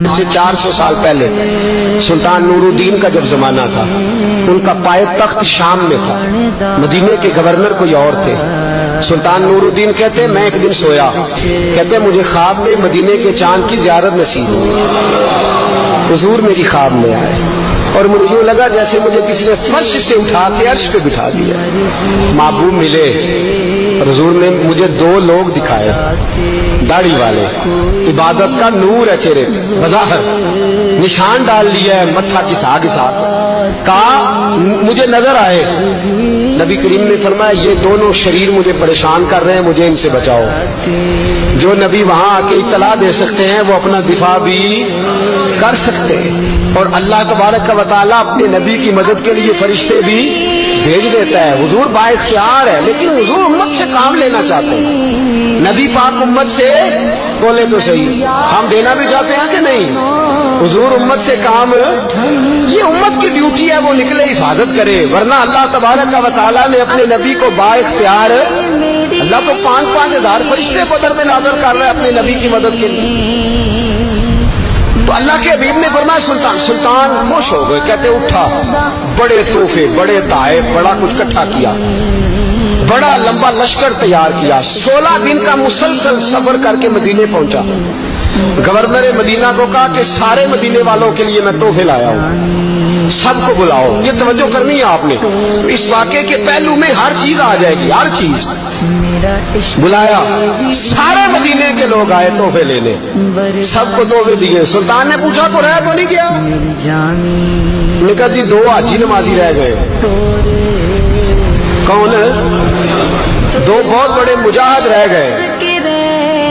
سے 400 سال پہلے سلطان نورالدین کا جب زمانہ تھا، ان کا پائے تخت شام میں تھا، مدینے کے گورنر کوئی اور تھے۔ سلطان نورالدین کہتے ہیں میں ایک دن سویا، کہتے ہیں مجھے خواب میں مدینے کے چاند کی زیارت نصیب ہوئی، حضور میری خواب میں آئے اور مجھے یوں لگا جیسے مجھے کسی نے فرش سے اٹھا کے عرش پہ بٹھا دیا۔ محبوب ملے، حضور نے مجھے دو لوگ دکھائے، داڑھی والے، عبادت کا نور ہے چہرے پہ، بظاہر نشان ڈال لیا ہے متھا کسا کسا، کہا مجھے نظر آئے۔ نبی کریم نے فرمایا یہ دونوں شریر مجھے پریشان کر رہے ہیں، مجھے ان سے بچاؤ۔ جو نبی وہاں آ کے اطلاع دے سکتے ہیں وہ اپنا دفاع بھی کر سکتے ہیں، اور اللہ تبارک و تعالیٰ اپنے نبی کی مدد کے لیے فرشتے بھی بھیج دیتا ہے۔ حضور با اختیار ہے، لیکن حضور امت سے کام لینا چاہتے ہیں۔ نبی پاک امت سے بولے تو صحیح، ہم دینا بھی چاہتے ہیں کہ نہیں؟ حضور امت سے کام، یہ امت کی ڈیوٹی ہے، وہ نکلے حفاظت کرے، ورنہ اللہ تبارک و تعالیٰ نے اپنے نبی کو با اختیار، اللہ تو 5,000 فرشتے بدر میں نازل کر رہا ہے اپنے نبی کی مدد کے لیے۔ تو اللہ کے حبیب نے فرمایا سلطان خوش ہو گئے، کہتے اٹھا، بڑے تحفے، بڑے تحائف، بڑا کچھ اکٹھا کیا، بڑا لمبا لشکر تیار کیا، 16 دن کا مسلسل سفر کر کے مدینے پہنچا۔ گورنر مدینہ کو کہا کہ سارے مدینے والوں کے لیے میں تحفے لایا ہوں، سب کو بلاؤ۔ یہ توجہ کرنی ہے آپ نے، اس واقعے کے پہلو میں ہر چیز آ جائے گی، ہر چیز۔ بلایا، سارے مدینے کے لوگ آئے تحفے لینے، سب کو تحفے دیے۔ سلطان نے پوچھا کو رہ تو نہیں گیا؟ نے کہا جی 2 حاجی نمازی رہ گئے۔ کون؟ 2 بہت بڑے مجاہد رہ گئے،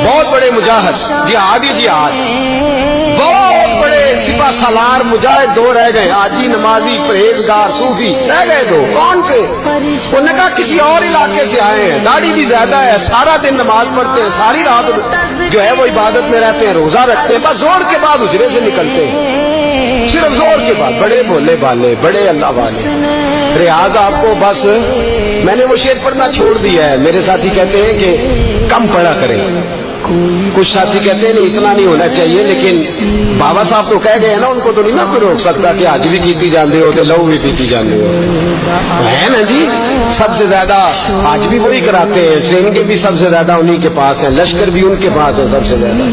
بہت بڑے مجاہد، جہادی جہاد، بہت بڑے سپاہ سالار مجاہد 2 رہ گئے، حاجی نمازی پرہیزگار صوفی رہ گئے 2۔ کون تھے؟ انہوں نے کہا کسی اور علاقے سے آئے ہیں، داڑھی بھی زیادہ ہے، سارا دن نماز پڑھتے ہیں، ساری رات جو ہے وہ عبادت میں رہتے ہیں، روزہ رکھتے ہیں، بس زور کے بعد حجرے سے نکلتے ہیں، صرف زور کے بعد، بڑے بولے بالے، بڑے اللہ والے۔ ریاض آپ کو بس میں نے وہ شعر پڑھنا چھوڑ دیا ہے، میرے ساتھی کہتے ہیں کہ کم پڑھا کریں، کچھ ساتھی کہتے ہیں نہیں اتنا نہیں ہونا چاہیے، لیکن بابا صاحب تو کہہ گئے ہیں نا، ان کو تو نہیں نا کوئی روک سکتا کہ آج بھی کیتی جاندے ہو تو لو بھی پیتی جاندے ہو، ہے نا جی؟ سب سے زیادہ آج بھی وہی کراتے ہیں، ٹریننگیں بھی سب سے زیادہ انہی کے پاس ہیں، لشکر بھی ان کے پاس ہے سب سے زیادہ،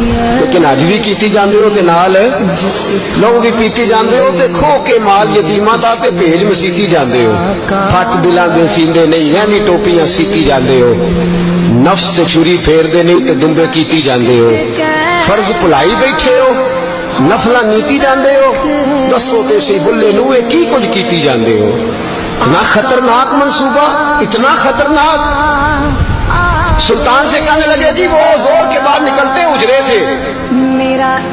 لیکن آج بھی کیتی جاندے ہو تے نال لو بھی پیتی جاندے ہو تے کھو کے مال یتیماں دا تے بھیج مسیتی جاندے ہو، پھٹ دلاں دے سیندے نہیں ہے نہیں ٹوپیاں سیتی جاندے ہو، نفس تے چوری پھیر دے نہیں تے دمبے کیتی جاندے ہو، فرض بھلائی بیٹھے ہو، نفلاں نیتی جاندے ہو، دسو تے سی بلے نوے کی کچھ کیتی جاندے ہو۔ اتنا خطرناک منصوبہ، اتنا خطرناک۔ سلطان سے کہنے لگے جی وہ زور کے بعد نکلتے ہیں حجرے سے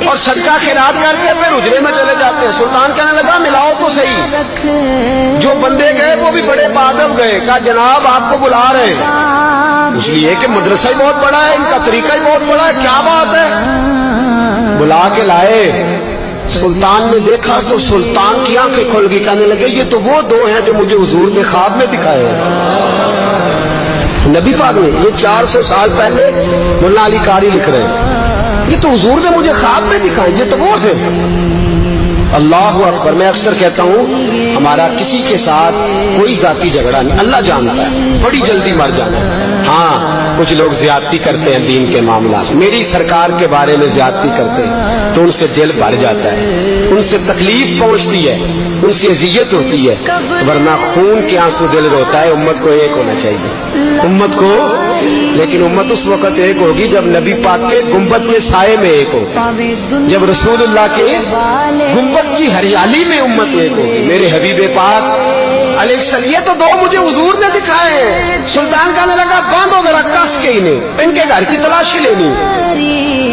اور صدقہ خیرات کر کے پھر حجرے میں چلے جاتے ہیں۔ سلطان کہنے لگا ملاؤ تو صحیح، جو بندے گئے وہ بھی بڑے بادب گئے، کہا جناب آپ کو بلا رہے ہیں، اس لیے کہ مدرسہ ہی بہت بڑا ہے، ان کا طریقہ ہی بہت بڑا ہے، کیا بات ہے؟ بلا کے لائے۔ سلطان نے دیکھا تو سلطان کی آنکھیں کھل گئی، کہنے لگے یہ تو وہ 2 ہیں جو مجھے حضور نے خواب میں دکھائے ہیں۔ نبی پاک نے یہ 400 سال پہلے مولانا علی قاری لکھ رہے ہیں، یہ تو حضور نے مجھے خواب میں دکھائے، یہ تو وہ تھے۔ اللہ اکبر۔ میں اکثر کہتا ہوں ہمارا کسی کے ساتھ کوئی ذاتی جھگڑا نہیں، اللہ جانتا ہے، بڑی جلدی مر جانا ہے۔ ہاں کچھ لوگ زیادتی کرتے ہیں دین کے معاملات، میری سرکار کے بارے میں زیادتی کرتے ہیں تو ان سے دل بھر جاتا ہے، ان سے تکلیف پہنچتی ہے، ان سے اذیت ہوتی ہے، ورنہ خون کے آنسو دل روتا ہے۔ امت کو ایک ہونا چاہیے، امت کو، لیکن امت اس وقت ایک ہوگی جب نبی پاک کے گنبد کے سائے میں ایک ہوگی، جب رسول اللہ کے گنبد کی ہریالی میں امت ایک ہوگی۔ میرے حبیب پاک علیہ السلام، یہ تو 2 مجھے حضور نے دکھائے ہیں۔ سلطان کہنے لگا باندھو ذرا کس کے انہیں، ان کے گھر کی تلاشی لینی۔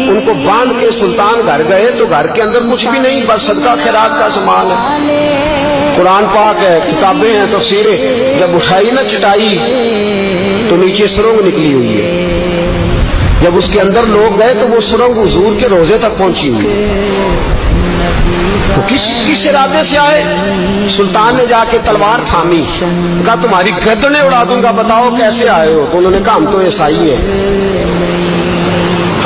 ان کو باندھ کے سلطان گھر گئے تو گھر کے اندر کچھ بھی نہیں، بس صدقہ خیرات کا سامان ہے، قرآن پاک ہے، کتابیں ہیں، تفسیریں۔ جب اٹھائی نا چٹائی تو نیچے سرنگ نکلی ہوئی ہے، جب اس کے اندر لوگ گئے تو وہ سرنگ حضور کے روزے تک پہنچی ہوئی ہے۔ تو کس ارادے سے آئے؟ سلطان نے جا کے تلوار تھامی، کہا تمہاری گردنیں اڑا دوں گا، بتاؤ کیسے آئے ہو؟ تو انہوں نے کہا ہم تو عیسائی ہیں،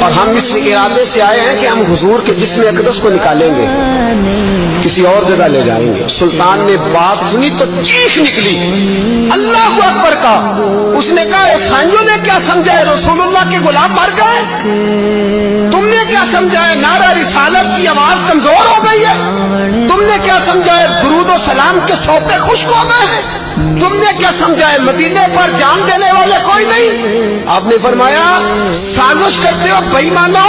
اور ہم اس ارادے سے آئے ہیں کہ ہم حضور کے جسم اقدس کو نکالیں گے، کسی اور جگہ لے جائیں گے۔ سلطان نے بات سنی تو چیخ نکلی، اللہ اکبر کا۔ اس نے کہا عیسائیوں نے کیا سمجھا ہے رسول اللہ کے غلام مر گئے؟ تم نے کیا سمجھا ہے نعرہ رسالت کی آواز کمزور ہو گئی ہے؟ تم نے کیا سمجھا ہے درود و سلام کے سوپے خشک ہو گئے ہیں؟ تم نے کیا سمجھا ہے مدینے پر جان دینے والے کوئی نہیں؟ آپ نے فرمایا سازش کرتے ہو بے ایمانو،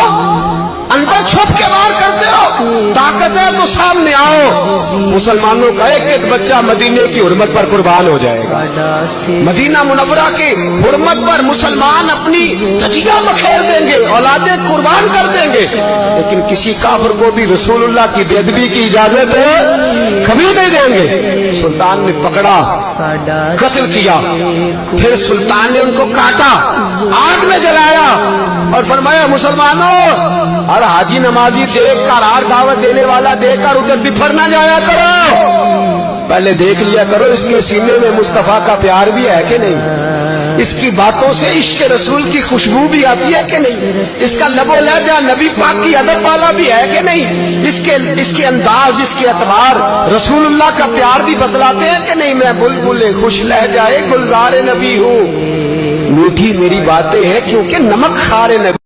اندر چھپ کے وار کرتے ہو، طاقت ہے تو سامنے آؤ۔ مسلمانوں کا ایک ایک بچہ مدینے کی حرمت پر قربان ہو جائے گا، مدینہ منورہ کی حرمت پر مسلمان اپنی تجیہ بکھیر دیں گے، اولادیں قربان کر دیں گے، لیکن کسی کافر کو بھی رسول اللہ کی بے ادبی کی اجازت کبھی نہیں دیں گے۔ سلطان نے پکڑا، قتل کیا، پھر سلطان نے ان کو کاٹا، آگ میں جلایا اور فرمایا مسلمانوں، ہر حاجی نمازی دیکھ کر، ہر دعوت دینے والا دیکھ کر ادھر بفر نہ جایا کرو، پہلے دیکھ لیا کرو اس کے سینے میں مصطفیٰ کا پیار بھی ہے کہ نہیں، اس کی باتوں سے عشق رسول کی خوشبو بھی آتی ہے کہ نہیں، اس کا لب و لہجہ نبی پاک کی ادب والا بھی ہے کہ نہیں، اس کے انداز، اس کے اعتبار رسول اللہ کا پیار بھی بتلاتے ہیں کہ نہیں۔ میں بلبل خوش لہجہ گلزار نبی ہوں، میٹھی میری باتیں ہیں کیونکہ نمک خار نبی